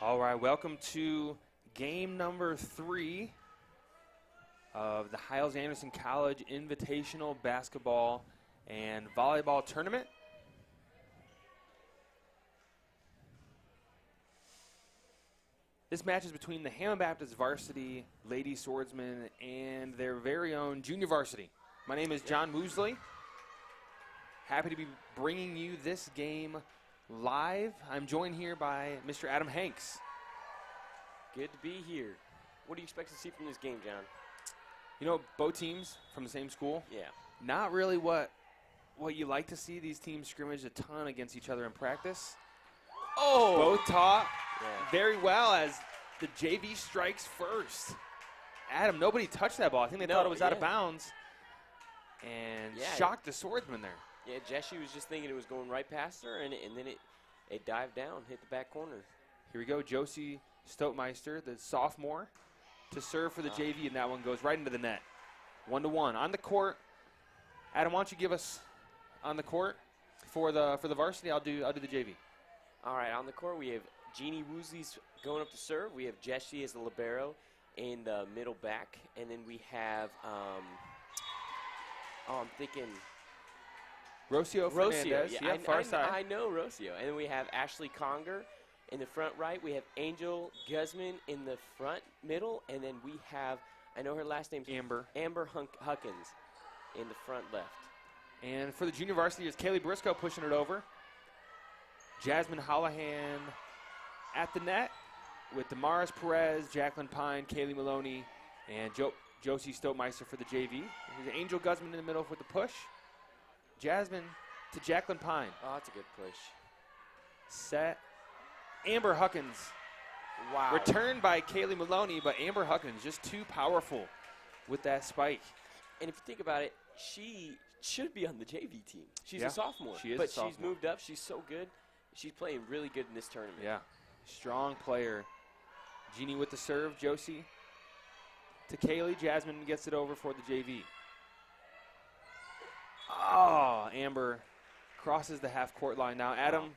All right, welcome to game number 3 of the Hiles-Anderson College Invitational Basketball and Volleyball Tournament. This match is between the Hammond Baptist varsity Lady Swordsmen and their very own junior varsity. My name is John Moosley. Happy to be bringing you this game live. I'm joined here by Mr. Adam Hanks. Good to be here. What do you expect to see from this game, John? You know, both teams from the same school. Yeah. Not really what you like to see. These teams scrimmage a ton against each other in practice. Oh! Both taught very well as the JV strikes first. Adam, nobody touched that ball. I think they thought it was out of bounds and shocked the swordsman there. Yeah, Jessie was just thinking it was going right past her, and then it dived down, hit the back corner. Here we go, Josie STOTMEISTER, the sophomore, to serve for the JV, and that one goes right into the net. 1-1 on the court. Adam, why don't you give us on the court for the varsity? I'll do the JV. All right, on the court we have Jeannie Woosley's going up to serve. We have Jessie as the libero in the middle back, and then we have I'm thinking ROCIO Fernandez, yeah, far side. I know ROCIO. And then we have Ashley Conger in the front right. We have Angel Guzman in the front middle. And then we have, I know her last name's Amber HUCKINS in the front left. And for the junior varsity is Kaylee Briscoe pushing it over. Jasmine HOLLIHAN at the net with Damaris Perez, Jacqueline Pine, Kaylee Maloney, and Josie STOTMEISTER for the JV. There's Angel Guzman in the middle with the push. Jasmine to Jacqueline Pine. Oh, that's a good push. Set. Amber HUCKINS. Wow. Returned by Kaylee Maloney, but Amber HUCKINS just too powerful with that spike. And if you think about it, she should be on the JV team. She's a sophomore. She is but a sophomore. She's moved up. She's so good. She's playing really good in this tournament. Yeah. Strong player. Jeannie with the serve. Josie to Kaylee. Jasmine gets it over for the JV. Oh, Amber crosses the half-court line. Now, Adam,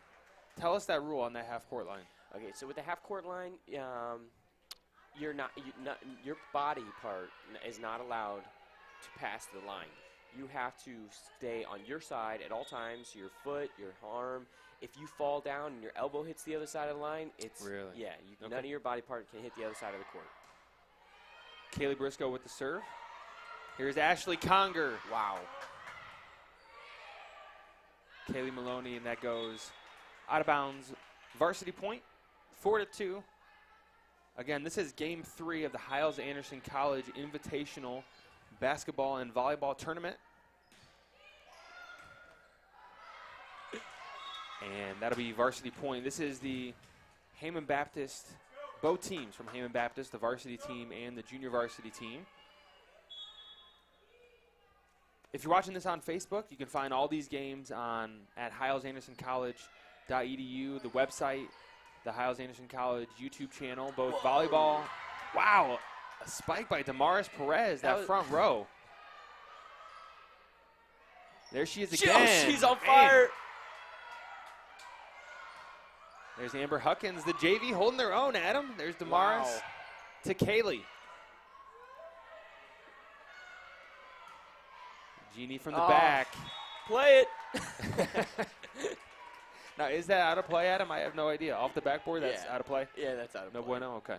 tell us that rule on that half-court line. Okay, so with the half-court line, your body part is not allowed to pass the line. You have to stay on your side at all times, your foot, your arm. If you fall down and your elbow hits the other side of the line, it's none of your body part can hit the other side of the court. Kaylee Briscoe with the serve. Here's Ashley Conger. Wow. Kaylee Maloney, and that goes out of bounds. Varsity point, 4-2. Again, this is game 3 of the Hiles-Anderson College Invitational Basketball and Volleyball Tournament. And that'll be varsity point. This is the Hammond Baptist, both teams from Hammond Baptist, the varsity team and the junior varsity team. If you're watching this on Facebook, you can find all these games at hilesandersoncollege.edu, the website, the Hiles-Anderson College YouTube channel, both volleyball. Wow, a spike by Damaris Perez, that front row. There she is again. She's on fire. There's Amber HUCKINS, the JV holding their own, Adam. There's Damaris to Kaylee. Jeannie from the back. Play it. Now, is that out of play, Adam? I have no idea. Off the backboard, that's out of play? Yeah, that's out of play. No bueno? Okay.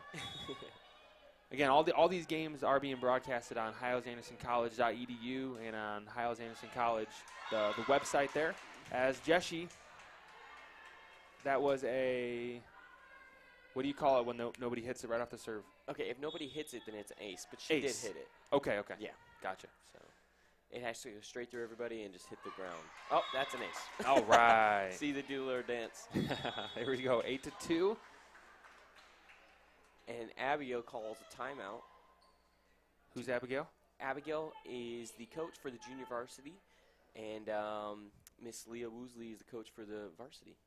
Again, all these games are being broadcasted on hilesandersoncollege.edu and on Hiles Anderson College, the website there. As Jessie, that was a, what do you call it when nobody hits it right off the serve? Okay, if nobody hits it, then it's an ace, but she did hit it. Okay. Yeah. Gotcha. So it has to go straight through everybody and just hit the ground. Oh, that's an ace. All right. See the doodler dance. There we go, 8-2. And Abigail calls a timeout. Who's Abigail? Abigail is the coach for the junior varsity, and Miss Leah Woosley is the coach for the varsity.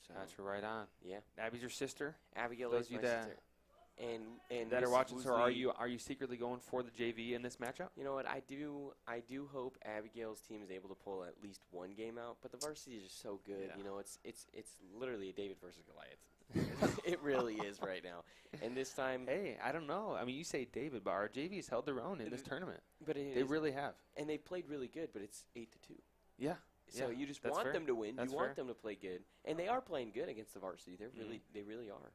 So That's right on. yeah, Abby's your sister. Abigail Those is of my you that sister. And that are Miss watching, so Woosley- are you secretly going for the JV in this matchup? You know what? I do hope Abigail's team is able to pull at least one game out. But the varsity is just so good. Yeah. You know, it's literally a David versus Goliath. It really is right now. And this time, Hey, I don't know. I mean, you say David, but our JV's held their own in this tournament. but it They is- really have. and they played really good. But it's 8-2. Yeah. So yeah, you just that's want fair. them to win. That's you want fair. them to play good, and they are playing good against the varsity. They really are.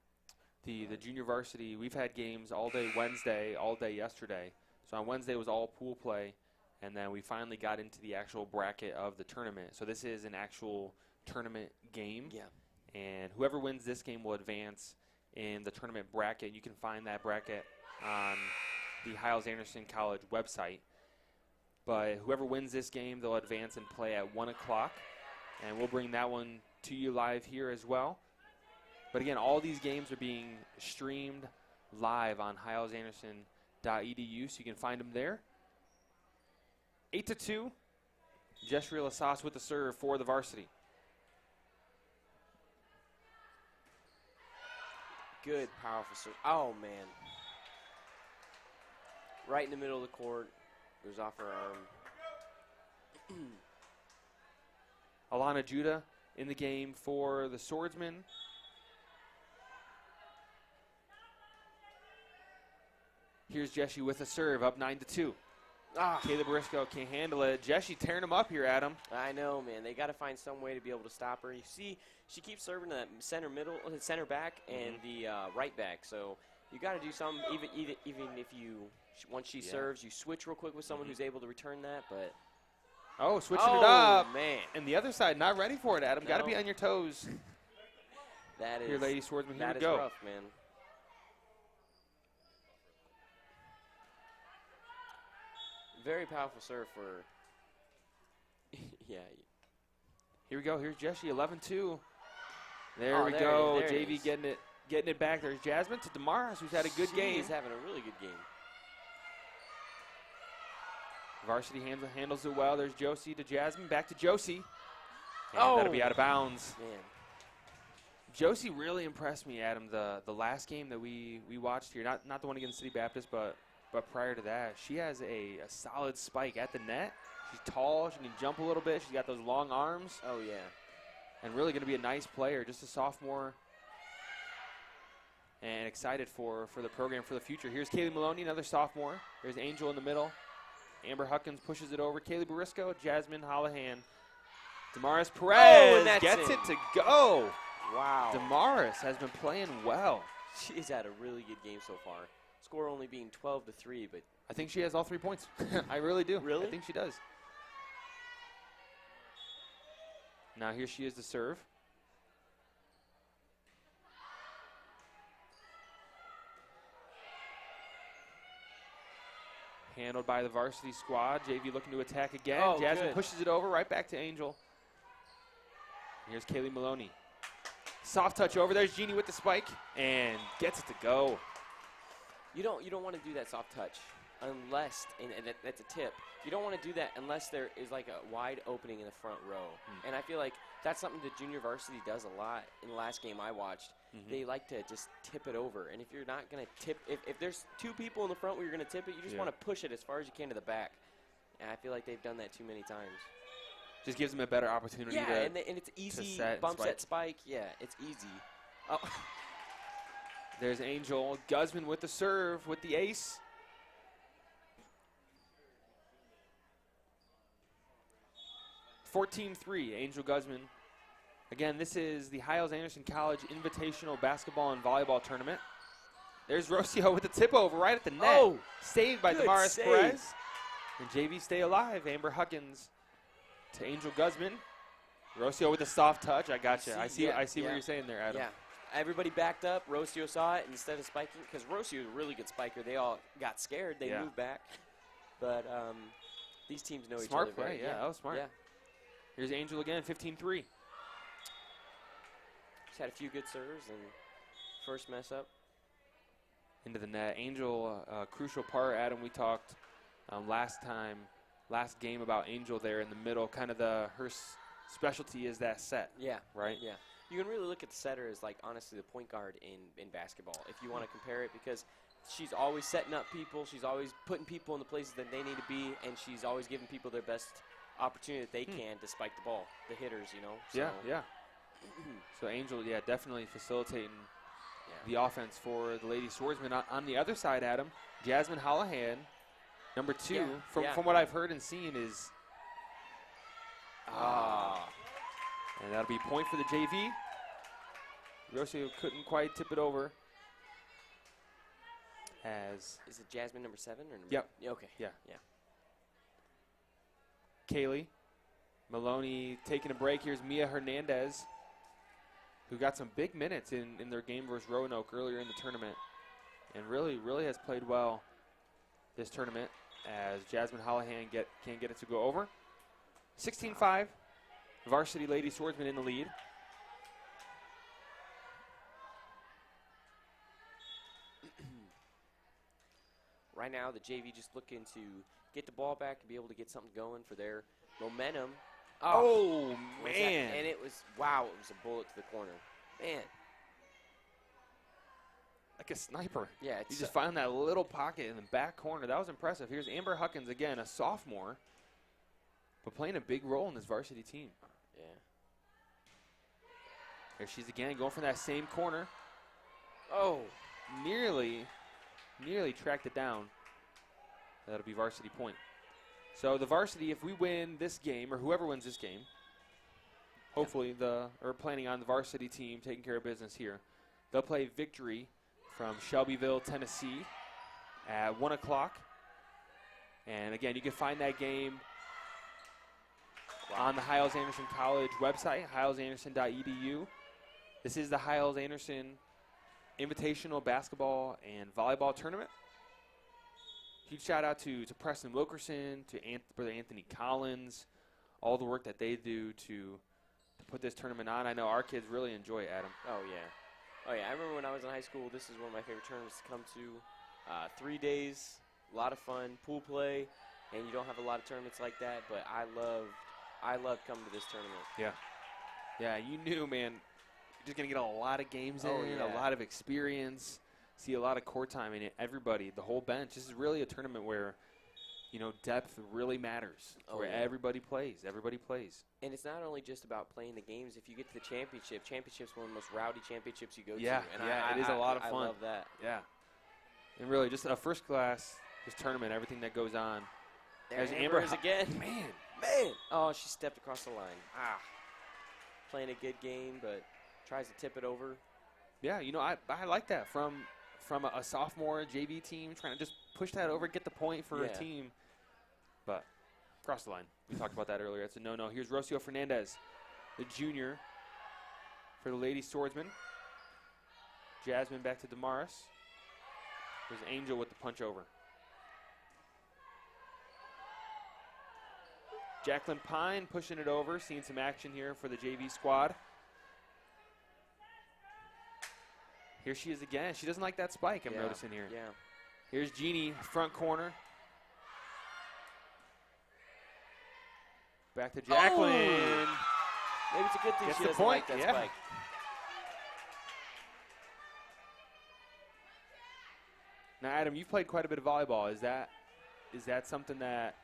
The junior varsity, we've had games all day Wednesday, all day yesterday. So on Wednesday was all pool play, and then we finally got into the actual bracket of the tournament. So this is an actual tournament game. Yeah. And whoever wins this game will advance in the tournament bracket. You can find that bracket on the Hiles-Anderson College website. But whoever wins this game, they'll advance and play at 1 o'clock. And we'll bring that one to you live here as well. But again, all these games are being streamed live on hilesanderson.edu, so you can find them there. 8-2. Jeshria Lasas with the serve for the varsity. Good, powerful serve. Oh, man. Right in the middle of the court. Goes off her arm. Alana Judah in the game for the Swordsman. Here's Jessie with a serve, up 9-2. Ah, Caleb Briscoe can't handle it. Jessie tearing him up here, Adam. I know, man. They got to find some way to be able to stop her. You see, she keeps serving that center back, and the right back. So you got to do something. Even if you once she serves, you switch real quick with someone who's able to return that. But Oh, switching it up. Man, And the other side, not ready for it, Adam. Got to No. be on your toes. that is Here, Lady Swordsman, here that we is go. rough, man. Very powerful serve for. Yeah. Here we go. Here's Jessie, 11-2. There Oh, we there go. it is, there it JV is. getting it back. There's Jasmine to Damaris, who's had a good game. He's having a really good game. Varsity handles it well. There's Josie to Jasmine. Back to Josie. And Oh. that'll be out of bounds. Man. Josie really impressed me, Adam, the last game that we watched here. Not the one against City Baptist, but prior to that. She has a solid spike at the net. She's tall. She can jump a little bit. She's got those long arms. Oh, yeah. And really going to be a nice player. Just a sophomore. And excited for the program for the future. Here's Kaylee Maloney, another sophomore. There's Angel in the middle. Amber Huckins pushes it over. Kaylee Barisco, Jasmine Hollihan. Damaris Perez and that's gets in. it to go. Wow. Damaris has been playing well. She's had a really good game so far. Score only being 12-3, but I think she has all 3 points. I really do. Really? I think she does. Now here she is to serve. Handled by the varsity squad. JV looking to attack again. Oh, Jasmine good. pushes it over right back to Angel. Here's Kaylee Maloney. Soft touch over. There's Jeannie with the spike and gets it to go. you don't want to do that soft touch unless, and that's a tip. You don't want to do that unless there is like a wide opening in the front row. And I feel like that's something that junior varsity does a lot. In the last game I watched, they like to just tip it over. And if you're not going to tip, if there's 2 people in the front where you're going to tip it, you just want to push it as far as you can to the back. And I feel like they've done that too many times. Just gives them a better opportunity Yeah, to and it's easy. set and Bump spike. set spike. Yeah, it's easy. Oh. There's Angel. Guzman with the serve, with the ace. (14-3), Angel Guzman. Again, this is the Hiles-Anderson College Invitational Basketball and Volleyball Tournament. There's Rocio with the tip over right at the net. Oh, saved by good Damaris save. Perez. And JV stay alive. Amber Huckins to Angel Guzman. Rocio with a soft touch. I got you. I see what you're saying there, Adam. Yeah. Everybody backed up. Rocio saw it instead of spiking because Rocio is a really good spiker. They all got scared. They moved back. But these teams know each other. Smart play. very- Yeah, that was smart. Yeah. Here's Angel again, 15-3. Just had a few good serves and first mess up. Into the net. Angel, crucial part, Adam, we talked last game about Angel there in the middle. Kind of her specialty is that set. Yeah. Right? Yeah. You can really look at the setter as, like, honestly, the point guard in basketball, if you want to compare it, because she's always setting up people. She's always putting people in the places that they need to be, and she's always giving people their best opportunity that they can to spike the ball, the hitters, you know. So. Yeah. So Angel, definitely facilitating the offense for the Lady Swordsman. On the other side, Adam, Jasmine Hollihan, number 2, from what I've heard and seen is and that'll be point for the JV. Rocio couldn't quite tip it over. Is it Jasmine number 7 or number? Yep. Okay. Yeah. Kaylee, Maloney taking a break. Here's Mia Hernandez, who got some big minutes in their game versus Roanoke earlier in the tournament, and really has played well this tournament as Jasmine Hollihan can't get it to go over. 16-5, varsity Lady Swordsman in the lead. Right now, the JV just looking to get the ball back and be able to get something going for their momentum. Oh man. And it was, wow, it was a bullet to the corner. Man. Like a sniper. Yeah. You just found that little pocket in the back corner. That was impressive. Here's Amber Huckins again, a sophomore, but playing a big role in this varsity team. Yeah. There she's again, going from that same corner. Oh. Nearly tracked it down. That'll be varsity point. So the varsity, if we win this game, or whoever wins this game, hopefully we're planning on the varsity team taking care of business here. They'll play Victory from Shelbyville, Tennessee at 1 o'clock. And again, you can find that game on the Hiles-Anderson College website, hilesanderson.edu. This is the Hiles-Anderson Invitational Basketball and Volleyball Tournament. Huge shout out to Preston Wilkerson, to Brother Anthony Collins, all the work that they do to put this tournament on. I know our kids really enjoy it, Adam. Oh, yeah. I remember when I was in high school, this is one of my favorite tournaments to come to. 3 days, a lot of fun, pool play, and you don't have a lot of tournaments like that, but I love coming to this tournament. Yeah, you knew, man, you're just going to get a lot of games in, a lot of experience, see a lot of court time in it. Everybody, the whole bench. This is really a tournament where, depth really matters. Where everybody plays. And it's not only just about playing the games. If you get to the championship's one of the most rowdy championships you go to. And it is a lot of fun. I love that. Yeah. And really, just a first-class tournament, everything that goes on. There's Amber again. Man. Oh, she stepped across the line. Playing a good game, but tries to tip it over. Yeah, I like that from a sophomore JV team, trying to just push that over, get the point for a team. But cross the line. We talked about that earlier. It's a no-no. Here's Rocio Fernandez, the junior for the Lady Swordsman. Jasmine back to Damaris. There's Angel with the punch over. Jacqueline Pine pushing it over, seeing some action here for the JV squad. Here she is again. She doesn't like that spike, I'm noticing here. Yeah. Here's Jeannie, front corner. Back to Jacqueline. Oh. Maybe it's a good thing she doesn't like that spike. Now, Adam, you've played quite a bit of volleyball. Is that something that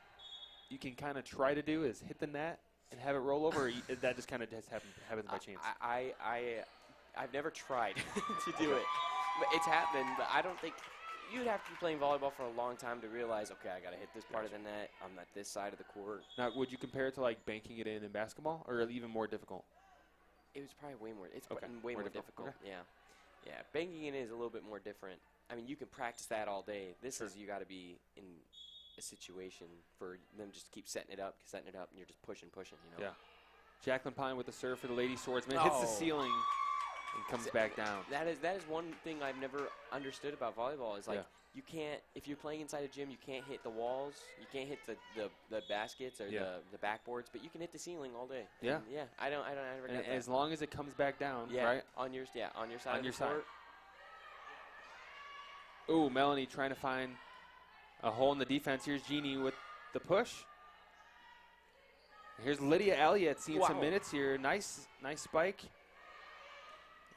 you can kind of try to do, is hit the net and have it roll over, or is that just kind of just happens by chance? I've never tried to do it. But it's happened, but I don't think you'd have to be playing volleyball for a long time to realize, okay, I got to hit this part of the net. I'm at this side of the court. Now, would you compare it to like banking it in basketball, or even more difficult? It was probably way more. It's way more difficult. Okay. Yeah. Banking it is a little bit more different. I mean, you can practice that all day. This is you got to be in a situation for them just to keep setting it up, and you're just pushing. Yeah. Jacqueline Pine with the serve for the Lady Swordsman. Hits the ceiling and comes back down. That is one thing I've never understood about volleyball is like you can't, if you're playing inside a gym, you can't hit the walls, you can't hit the baskets or the backboards, but you can hit the ceiling all day. Yeah. And I never get that. As long as it comes back down, right? On your side of the court. Ooh, Melanie trying to find a hole in the defense. Here's Jeannie with the push. Here's Lydia Elliott seeing some minutes here. Nice spike.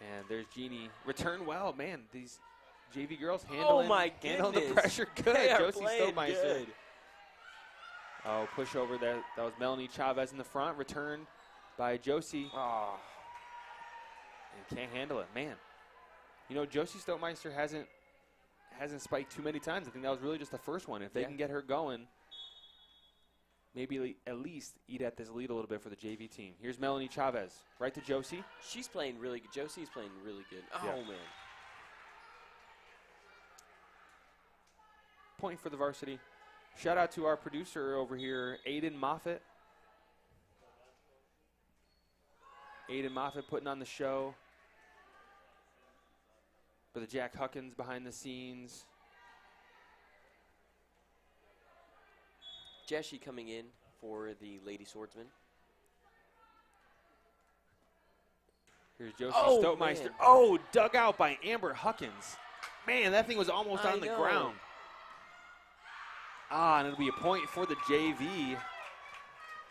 And there's Jeannie. Return well. Man, these JV girls handling, handling the goodness. pressure good. They are Josie playing Stotemeister. good. Oh, push over there. That was Melanie Chavez in the front. Returned by Josie. Oh. And can't handle it. Man, you know, Josie Stotemeister hasn't spiked too many times. I think that was really just the first one. If they can get her going, maybe at least eat at this lead a little bit for the JV team. Here's Melanie Chavez. Right to Josie. She's playing really good. Josie's playing really good. Oh, Yeah. man. Point for the varsity. Shout out to our producer over here, Aiden Moffitt. Aiden Moffitt putting on the show. For the Jack Huckins behind the scenes. Jessie coming in for the Lady Swordsman. Here's Josie Oh, Stotemeister. man. Oh, dug out by Amber Huckins. Man, that thing was almost I on the know. ground. Ah, and it'll be a point for the JV.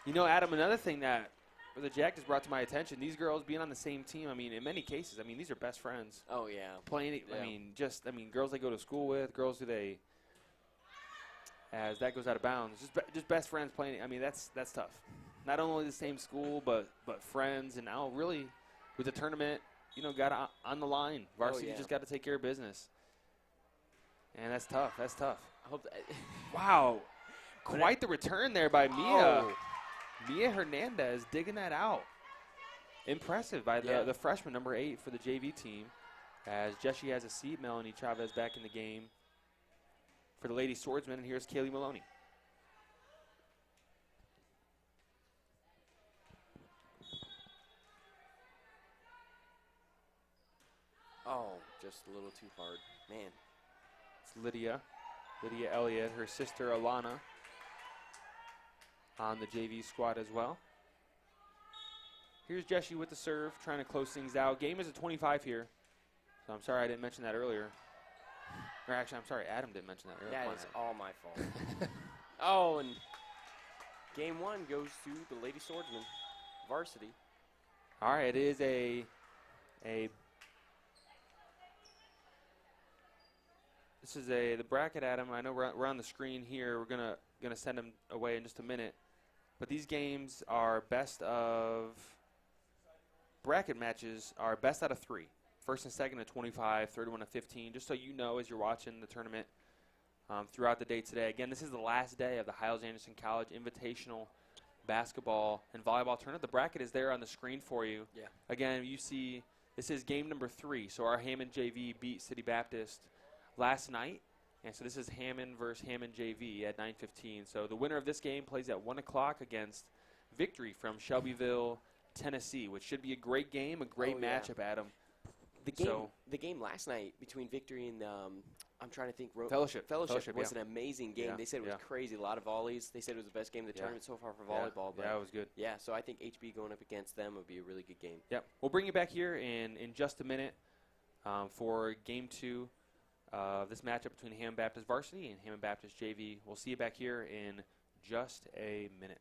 You know, Adam, another thing that for the Jack just brought to my attention, these girls being on the same team, I mean, in many cases, I mean, these are best friends. Oh, yeah. Playing, Yeah. I mean, girls they go to school with, girls who they, as that goes out of bounds, just best friends playing. I mean, that's tough. Not only the same school, but friends, and now really with the tournament, you know, got on the line. Varsity just got to take care of business, and that's tough. That's tough. I hope that. Wow, quite the return there by Mia. Oh. Mia Hernandez digging that out. Impressive by the freshman, number 8 for the JV team. As Jessie has a seat, Melanie Chavez back in the game for the Lady Swordsman, and here's Kaylee Maloney. Oh, just a little too hard. Man. It's Lydia Elliott, her sister Alana on the JV squad as well. Here's Jessie with the serve, trying to close things out. Game is at 25 here, so I'm sorry I didn't mention that earlier. Or actually, I'm sorry, Adam didn't mention that earlier. That is all my fault. Oh, and game 1 goes to the Lady Swordsman, varsity. All right, it is this is the bracket, Adam. I know we're on the screen here. We're gonna send them away in just a minute. But these games are best of bracket matches are best out of 3. First and second at 25, third one at 15. Just so you know, as you're watching the tournament throughout the day today. Again, this is the last day of the Hiles-Anderson College Invitational Basketball and Volleyball Tournament. The bracket is there on the screen for you. Yeah. Again, you see this is game number 3. So our Hammond JV beat City Baptist last night. And so this is Hammond versus Hammond JV at 9:15. So the winner of this game plays at 1 o'clock against Victory from Shelbyville, Tennessee, which should be a great game, a great matchup, Adam. The game last night between Victory and I'm trying to think. Fellowship was an amazing game. Yeah, They said it was crazy, a lot of volleys. They said it was the best game of the tournament so far for volleyball. But yeah, it was good. Yeah, so I think HB going up against them would be a really good game. Yep. We'll bring you back here in just a minute for game 2 of this matchup between Hammond Baptist Varsity and Hammond Baptist JV. We'll see you back here in just a minute.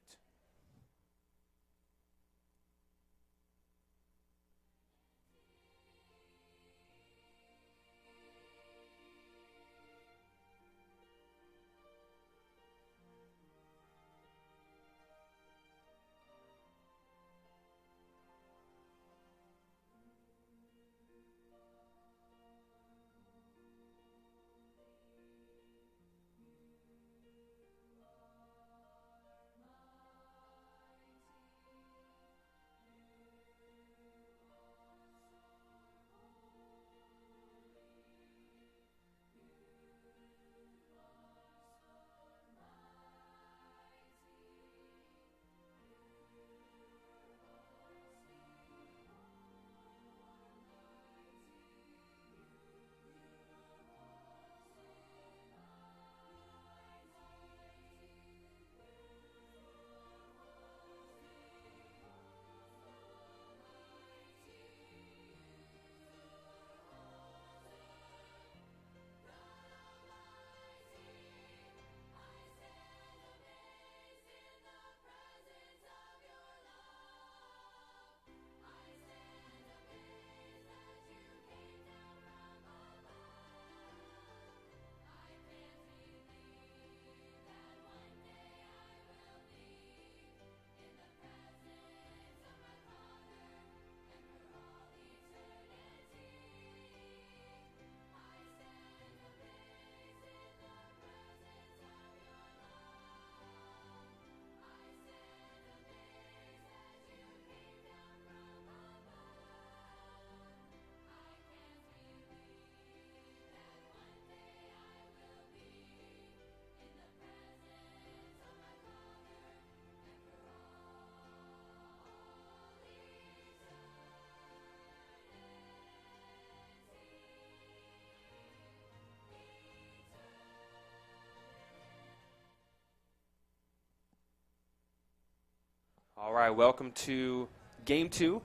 All right, welcome to Game 2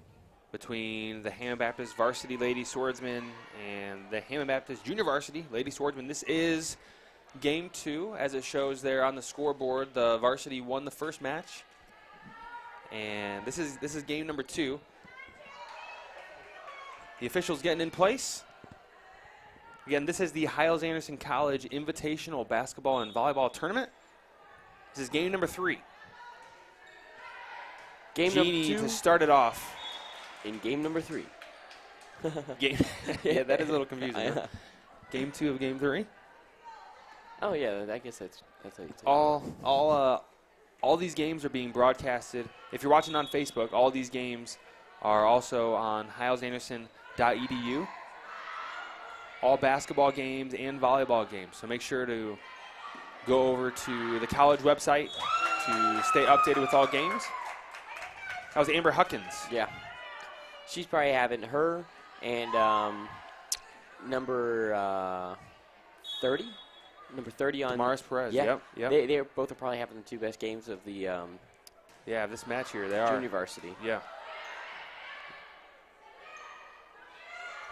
between the Hammond Baptist Varsity Lady Swordsmen and the Hammond Baptist Junior Varsity Lady Swordsmen. This is Game 2, as it shows there on the scoreboard. The varsity won the first match, and this is game number 2. The officials getting in place. Again, this is the Hiles-Anderson College Invitational Basketball and Volleyball Tournament. This is game number 3. Game Jeannie number 2 to start it off. in game number 3. Yeah, that is a little confusing. Huh? Game 2 of game 3. Oh yeah, I guess that's how you take All these games are being broadcasted. If you're watching on Facebook, all these games are also on hilesanderson.edu. All basketball games and volleyball games. So make sure to go over to the college website to stay updated with all games. That was Amber HUCKINS. Yeah. She's probably having her and number 30. Number 30 on Damaris Perez. Yeah. Yep. They both are probably having the 2 best games of the This match here, they are. junior varsity. Yeah.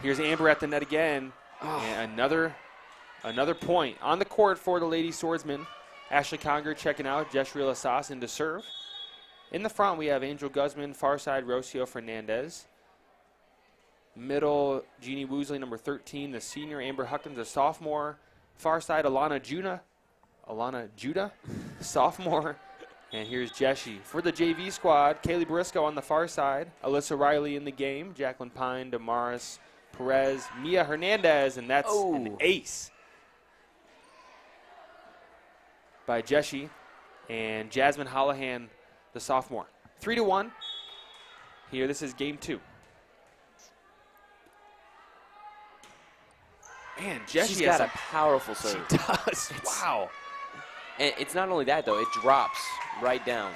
Here's Amber at the net again. Oh. And another point on the court for the Lady Swordsmen. Ashley Conger checking out. Jeshriel Assassin to serve. In the front, we have Angel Guzman, far side, Rocio Fernandez. Middle, Jeannie Woosley, number 13, the senior. Amber Huckins, the sophomore. Far side, Alana Judah, sophomore. And here's Jessie. For the JV squad, Kaylee Briscoe on the far side. Alyssa Riley in the game. Jacqueline Pine, Damaris Perez, Mia Hernandez, and that's an ace by Jessie. And Jasmine Hollihan, the sophomore. 3-1. Here, this is game 2. Man, Jessie She's got a powerful serve. She does. Wow. And it's not only that, though. It drops right down.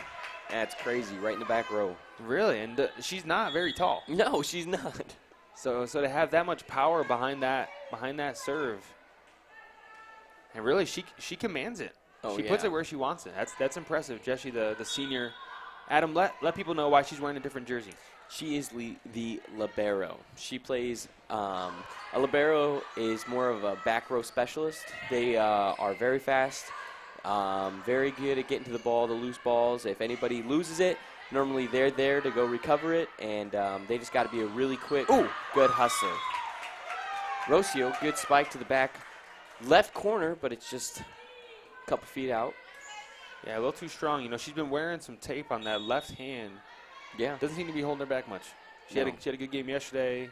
That's crazy, right in the back row. Really, and she's not very tall. No, she's not. So to have that much power behind that serve, and really she commands it. Oh, she puts it where she wants it. That's impressive. Jessie, the senior. Adam, let people know why she's wearing a different jersey. She is the libero. She plays a libero is more of a back row specialist. They are very fast, very good at getting to the ball, the loose balls. If anybody loses it, normally they're there to go recover it, and they just got to be a really quick, good hustler. Rocio, good spike to the back left corner, but it's just a couple feet out. Yeah, a little too strong. You know, she's been wearing some tape on that left hand. Yeah. Doesn't seem to be holding her back much. She had a good game yesterday,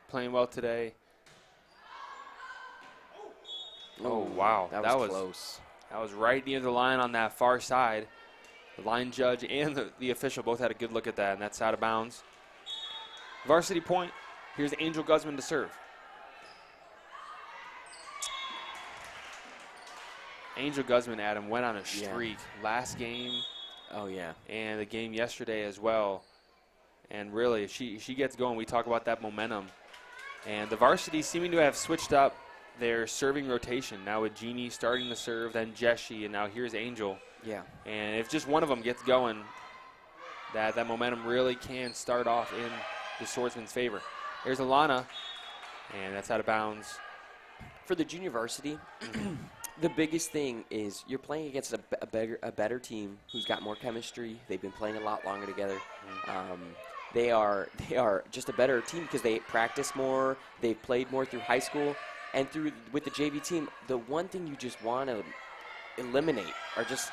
playing well today. Oh, wow. That was close. That was right near the line on that far side. The line judge and the official both had a good look at that, and that's out of bounds. Varsity point. Here's Angel Guzman to serve. Angel Guzman, Adam, went on a streak last game. Oh, yeah. And the game yesterday as well. And really, if she gets going, we talk about that momentum. And the varsity seeming to have switched up their serving rotation. Now with Jeannie starting to serve, then Jessie, and now here's Angel. Yeah. And if just one of them gets going, that momentum really can start off in the Swordsman's favor. There's Alana, and that's out of bounds. For the junior varsity, the biggest thing is you're playing against a better team who's got more chemistry. They've been playing a lot longer together. They are just a better team because they practice more. They've played more through high school, and with the JV team, the one thing you just want to eliminate are just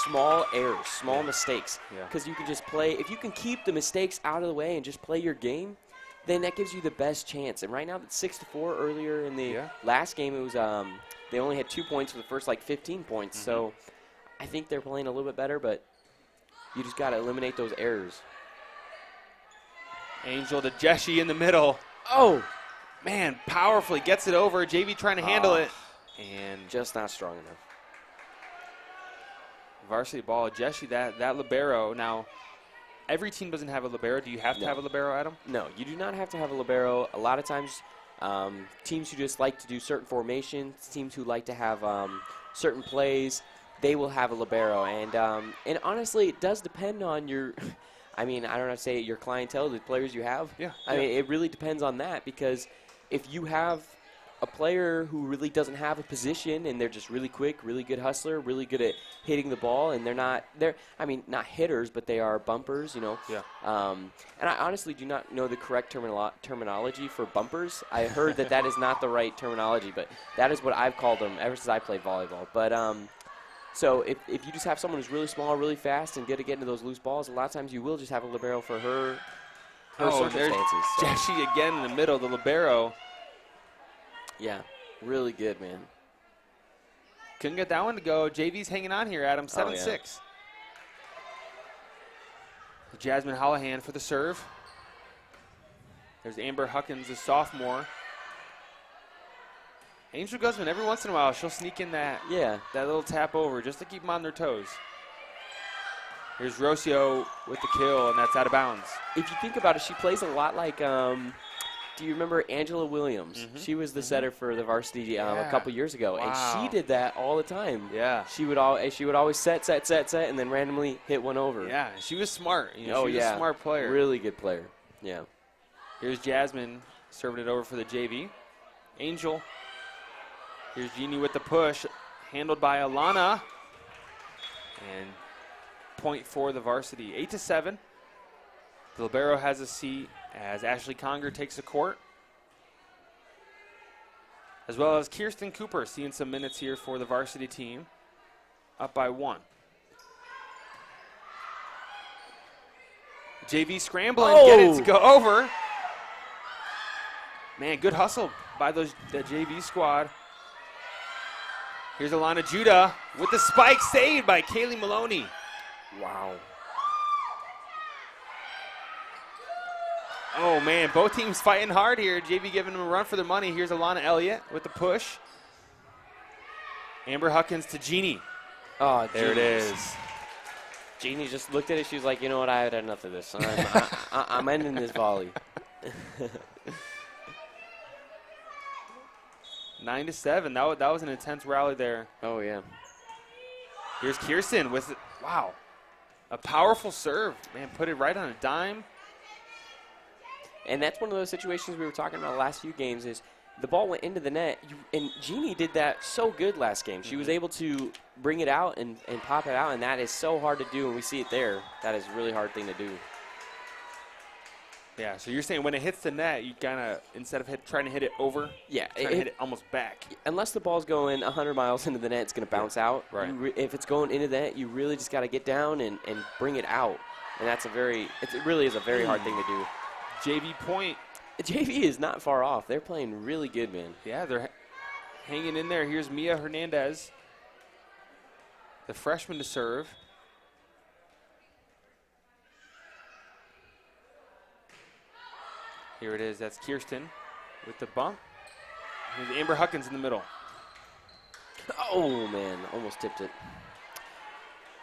small errors, small mistakes. Because you can just play. If you can keep the mistakes out of the way and just play your game, then that gives you the best chance. And right now, it's 6-4. Earlier in the last game, it was they only had 2 points for the first 15 points. So I think they're playing a little bit better, but you just got to eliminate those errors. Angel to Jessie in the middle. Oh, man, powerfully gets it over. JV trying to handle it. And just not strong enough. Varsity ball. Jessie, that libero. Now, every team doesn't have a libero. Do you have to have a libero, Adam? No, you do not have to have a libero. A lot of times, teams who just like to do certain formations, teams who like to have certain plays, they will have a libero. And honestly, it does depend on your I mean, I don't know how to say it, your clientele, the players you have. Yeah. I mean, it really depends on that, because if you have a player who really doesn't have a position and they're just really quick, really good hustler, really good at hitting the ball, and I mean, not hitters, but they are bumpers, you know. Yeah. And I honestly do not know the correct terminology for bumpers. I heard that is not the right terminology, but that is what I've called them ever since I played volleyball. But so if you just have someone who's really small, really fast, and good at getting to those loose balls, a lot of times you will just have a libero for her circumstances. So. Josie again in the middle, the libero. Yeah, really good, man. Couldn't get that one to go. JV's hanging on here, Adam, 7-6. Yeah. Jasmine Hollihan for the serve. There's Amber Huckins, the sophomore. Angel Guzman, every once in a while, she'll sneak in that little tap over just to keep them on their toes. Here's Rocio with the kill, and that's out of bounds. If you think about it, she plays a lot like, do you remember Angela Williams? Mm-hmm. She was the setter for the varsity a couple years ago, and she did that all the time. Yeah. She would always set, and then randomly hit one over. Yeah, she was smart. You know, she was a smart player. Really good player. Yeah. Here's Jasmine serving it over for the JV. Angel. Here's Jeannie with the push, handled by Alana. And point for the varsity, 8-7. The libero has a seat as Ashley Conger takes the court, as well as Kirsten Cooper seeing some minutes here for the varsity team, up by 1. JV scrambling, get it to go over. Man, good hustle by the JV squad. Here's Alana Judah with the spike, saved by Kaylee Maloney. Wow. Oh, man, both teams fighting hard here. JV giving them a run for their money. Here's Alana Elliott with the push. Amber Huckins to Jeannie. Oh, there it is. Jeannie just looked at it. She was like, you know what, I had enough of this. I'm ending this volley. 9-7. That was an intense rally there. Oh, yeah. Here's Kirsten with, wow, a powerful serve. Man, put it right on a dime. And that's one of those situations we were talking about the last few games is the ball went into the net, and Jeannie did that so good last game. She was able to bring it out and pop it out, and that is so hard to do, and we see it there. That is a really hard thing to do. Yeah, so you're saying when it hits the net, you kind of, instead of trying to hit it over, try to hit it almost back. Unless the ball's going 100 miles into the net, it's going to bounce out. Right. If it's going into the net, you really just got to get down and bring it out. And that's it really is a very hard thing to do. JV point. JV is not far off. They're playing really good, man. Yeah, they're hanging in there. Here's Mia Hernandez, the freshman to serve. Here it is. That's Kirsten with the bump. Here's Amber Huckins in the middle. Oh, man. Almost tipped it.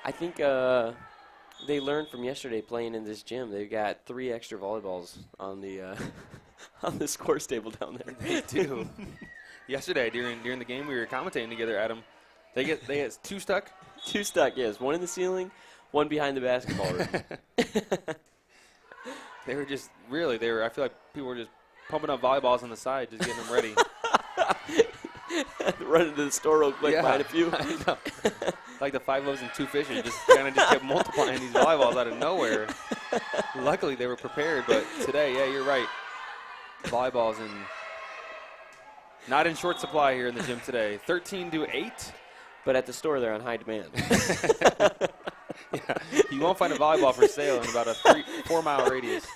I think they learned from yesterday playing in this gym. They've got 3 extra volleyballs on the on the scores table down there. They do. Yesterday during the game we were commentating together, Adam. They get 2 stuck? 2 stuck, yes. 1 in the ceiling, 1 behind the basketball rim. They were just I feel like people were just pumping up volleyballs on the side, just getting them ready. Running to the store real quick, buying a few. I know. Like the 5 loaves and 2 fish, and just kind of kept multiplying these volleyballs out of nowhere. Luckily, they were prepared, but today, yeah, you're right. Volleyballs not in short supply here in the gym today. 13-8. But at the store, they're on high demand. Yeah, you won't find a volleyball for sale in about a 4-mile radius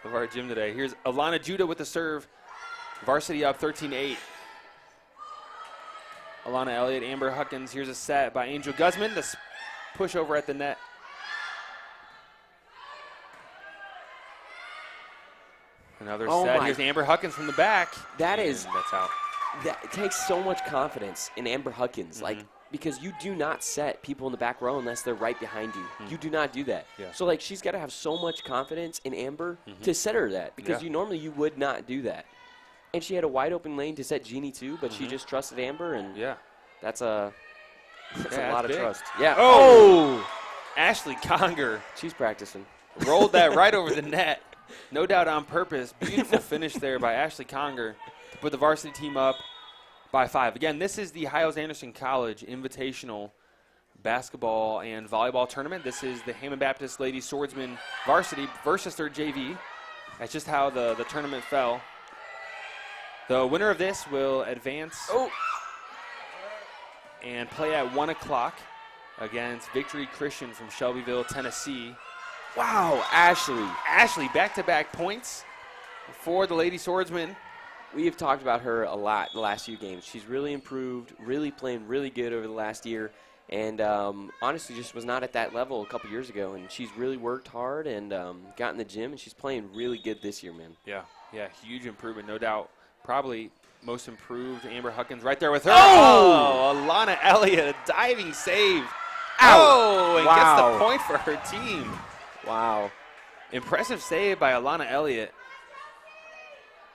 of our gym today. Here's Alana Judah with the serve. Varsity up 13-8. Alana Elliott, Amber Huckins. Here's a set by Angel Guzman. The push over at the net. Another set. Here's Amber Huckins from the back. That's out. That takes so much confidence in Amber Huckins. Because you do not set people in the back row unless they're right behind you. You do not do that. Yeah. So, she's got to have so much confidence in Amber to set her that. Because you would not do that. And she had a wide open lane to set Jeannie too, but she just trusted Amber, and that's a That's Yeah, a lot that's of big. trust. Yeah. Oh! Ashley Conger She's practicing. rolled that right over the net. No doubt on purpose. Beautiful finish there by Ashley Conger to put the varsity team up by 5. Again, this is the Hiles-Anderson College Invitational Basketball and Volleyball Tournament. This is the Hammond Baptist Ladies Swordsman Varsity versus their JV. That's just how the tournament fell. The winner of this will advance and play at 1 o'clock against Victory Christian from Shelbyville, Tennessee. Wow, Ashley. Ashley, back-to-back points for the Lady Swordsman. We have talked about her a lot the last few games. She's really improved, really playing really good over the last year, and honestly just was not at that level a couple years ago. And she's really worked hard and got in the gym, and she's playing really good this year, man. Yeah, huge improvement, no doubt. Probably most improved. Amber Huckins right there with her. Oh! Alana Elliott, a diving save. Ow. Oh, and Wow. gets the point for her team. Wow. Impressive save by Alana Elliott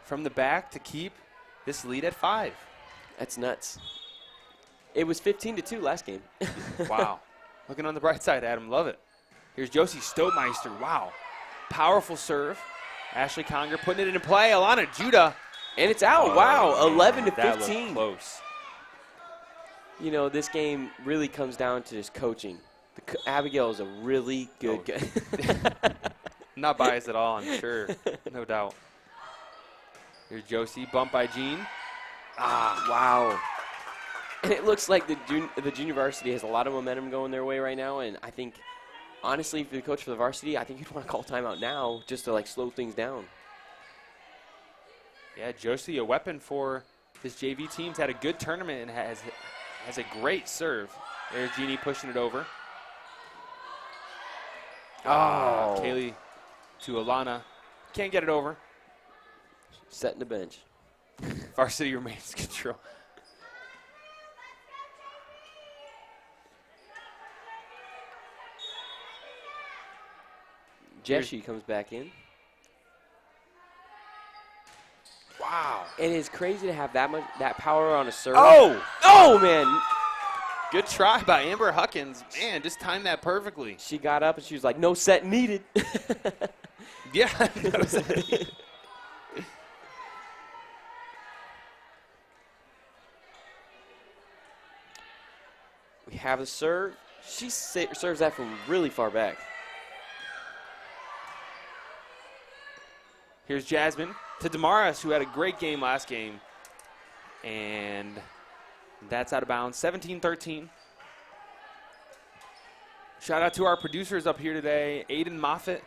from the back to keep this lead at 5. That's nuts. It was 15-2 last game. Wow. Looking on the bright side, Adam. Love it. Here's Josie Stotemeister. Wow. Powerful serve. Ashley Conger putting it into play. Alana Judah. And it's out. Wow. 11-15. That looked close. You know, this game really comes down to just coaching. Abigail is a really good Not biased at all, I'm sure. No doubt. Here's Josie. Bump by Jean. Wow. And it looks like the junior varsity has a lot of momentum going their way right now. And I think, honestly, if you're the coach for the varsity, I think you'd want to call timeout now just to, like, slow things down. Yeah, Josie, a weapon for this JV team. He's had a good tournament and has a great serve. There's Jeannie pushing it over. Kaylee to Alana. Can't get it over. Setting the bench. Varsity remains in control. Jessie comes back in. Wow. And it's crazy to have that power on a serve. Oh, man. Good try by Amber Huckins. Man, just timed that perfectly. She got up and she was like, no set needed. Yeah. We have a serve. She serves that from really far back. Here's Jasmine to Damaris, who had a great game last game. And that's out of bounds. 17-13. Shout out to our producers up here today, Aiden Moffitt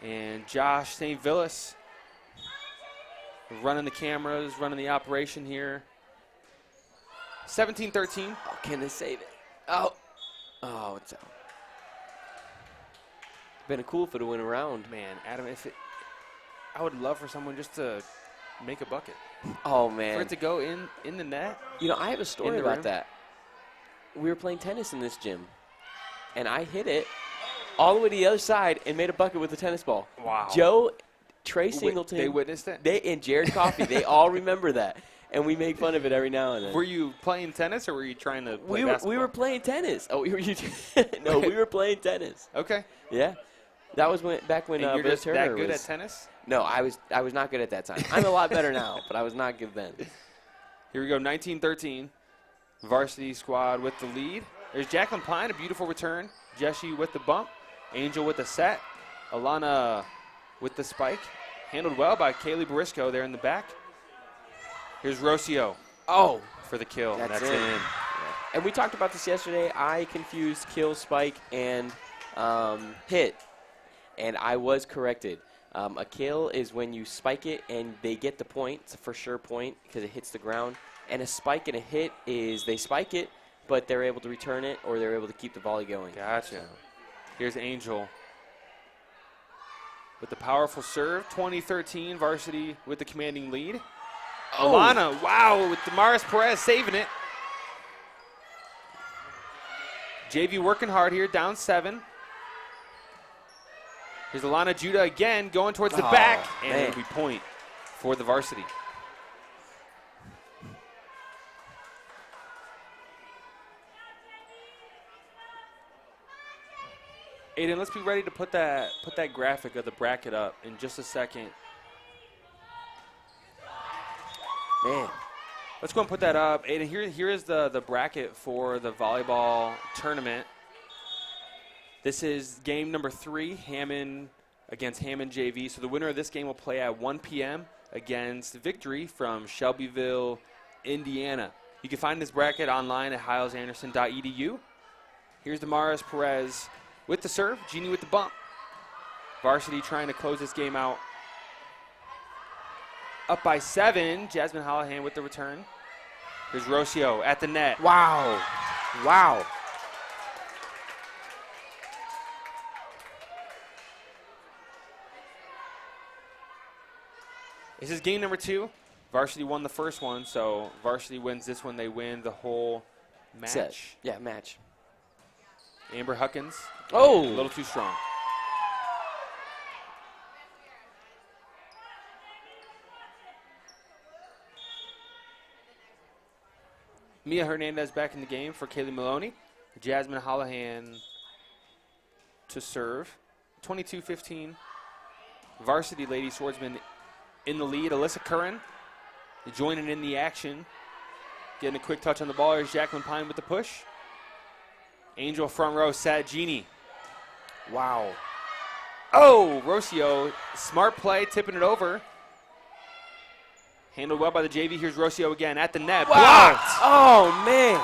and Josh St. Villas. Running the cameras, running the operation here. 17-13. Oh, can they save it? Oh, it's out. Been a cool if it would have went around. Man, Adam, I would love for someone just to make a bucket. Oh, For man. it to go in the net. You know, I have a story the about rim. that. We were playing tennis in this gym, and I hit it all the way to the other side and made a bucket with a tennis ball. Wow. Joe, Trey Singleton. They witnessed it? And Jared Coffey, they all remember that. And we make fun of it every now and then. Were you playing tennis or were you trying to play we basketball? were playing tennis. Oh, no, we were playing tennis. Okay. Yeah. That was back when And you're Bill just Turner that good was. at tennis? No, I was not good at that time. I'm a lot better now, but I was not good then. Here we go, 19-13. Varsity squad with the lead. There's Jacqueline Pine, a beautiful return. Jessie with the bump. Angel with the set. Alana with the spike. Handled well by Kaylee Barisco there in the back. Here's Rocio. Oh, For the kill. That's in. in. And we talked about this yesterday. I confused kill, spike, and hit, and I was corrected. A kill is when you spike it and they get the point. It's a for sure point because it hits the ground. And a spike and a hit is they spike it, but they're able to return it or they're able to keep the volley going. Gotcha. Here's Angel with the powerful serve. 2013 varsity with the commanding lead. Oh. Alana, wow, with Damaris Perez saving it. JV working hard here, down 7. Here's Alana Judah again, going towards the back, and man. it'll be point for the varsity. Aiden, let's be ready to put that graphic of the bracket up in just a second. Man. Let's go and put that up. Aiden, here is the bracket for the volleyball tournament. This is game number 3, Hammond against Hammond JV. So the winner of this game will play at 1 p.m. against Victory from Shelbyville, Indiana. You can find this bracket online at Hilesanderson.edu. Here's Damaris Perez with the serve, Jeannie with the bump. Varsity trying to close this game out. Up by 7, Jasmine Hollihan with the return. Here's Rocio at the net. Wow. Wow. This is game number 2. Varsity won the first one, so Varsity wins this one. They win the whole match. Set. Yeah, match. Amber Huckins. Oh. A little too strong. Mia Hernandez back in the game for Kaylee Maloney. Jasmine Hollihan to serve. 22-15. Varsity Lady Swordsman in the lead. Alyssa Curran joining in the action. Getting a quick touch on the ball. Here's Jacqueline Pine with the push. Angel front row set. Jeannie. Wow. Oh, Rocio. Smart play, tipping it over. Handled well by the JV. Here's Rocio again at the net. Wow. Blocked. Oh, man.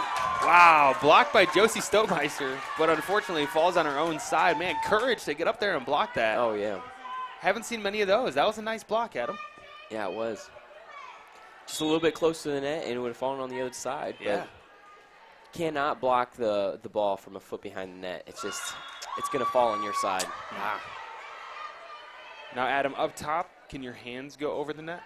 Wow. Blocked by Josie Stotemeister, but unfortunately falls on her own side. Man, courage to get up there and block that. Oh, yeah. Haven't seen many of those. That was a nice block, Adam. Yeah, it was. Just a little bit close to the net, and it would have fallen on the other side. Yeah. But cannot block the ball from a foot behind the net. It's just, it's going to fall on your side. Ah. Now, Adam, up top, can your hands go over the net?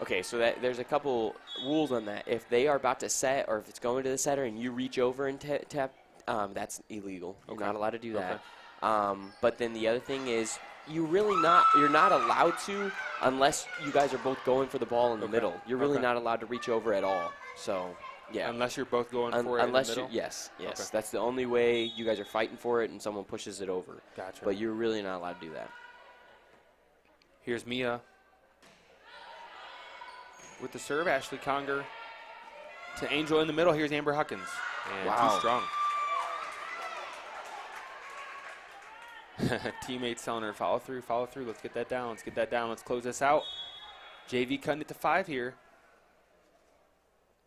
Okay, so there's a couple rules on that. If they are about to set, or if it's going to the setter and you reach over and tap, that's illegal. You're not allowed to do that. Okay. But then the other thing is, you're not allowed to unless you guys are both going for the ball in the middle. You're really not allowed to reach over at all. So, yeah. Unless you're both going for it in the middle? Yes. Okay. That's the only way you guys are fighting for it and someone pushes it over. Gotcha. But you're really not allowed to do that. Here's Mia with the serve. Ashley Conger to Angel in the middle. Here's Amber Huckins. And too strong. Teammates telling her, follow through. Let's get that down. Let's close this out. JV cutting it to 5 here.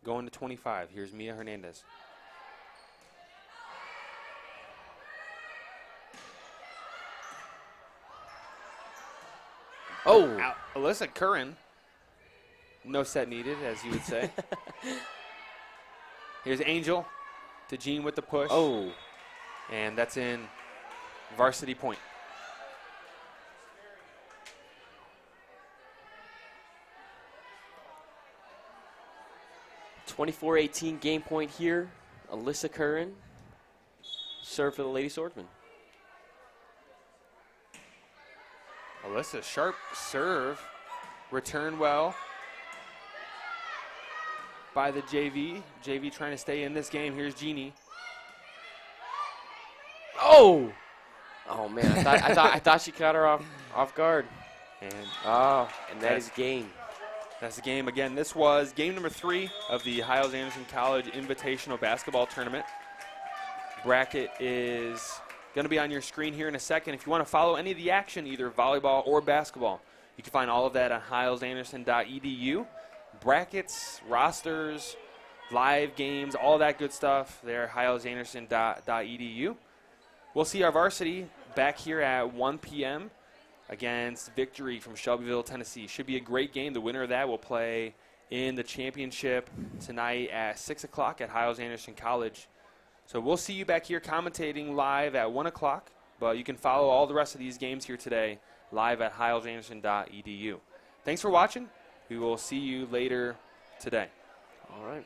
Going to 25. Here's Mia Hernandez. Oh. Alyssa Curran. No set needed, as you would say. Here's Angel to Jean with the push. Oh. And that's in Varsity point. (24-18) game point here. Alyssa Curran. Serve for the Lady Swordsman. Alyssa, sharp serve. Return well by the JV. JV trying to stay in this game. Here's Jeannie. Oh! Oh, man. I thought she caught her off guard. And that is game. That's the game. Again, this was game number 3 of the Hiles-Anderson College Invitational Basketball Tournament. Bracket is going to be on your screen here in a second. If you want to follow any of the action, either volleyball or basketball, you can find all of that on hilesanderson.edu. Brackets, rosters, live games, all that good stuff there at hilesanderson.edu. We'll see our varsity back here at 1 p.m. against Victory from Shelbyville, Tennessee. Should be a great game. The winner of that will play in the championship tonight at 6 o'clock at Hiles-Anderson College. So we'll see you back here commentating live at 1 o'clock, but you can follow all the rest of these games here today live at hilesanderson.edu. Thanks for watching. We will see you later today. All right.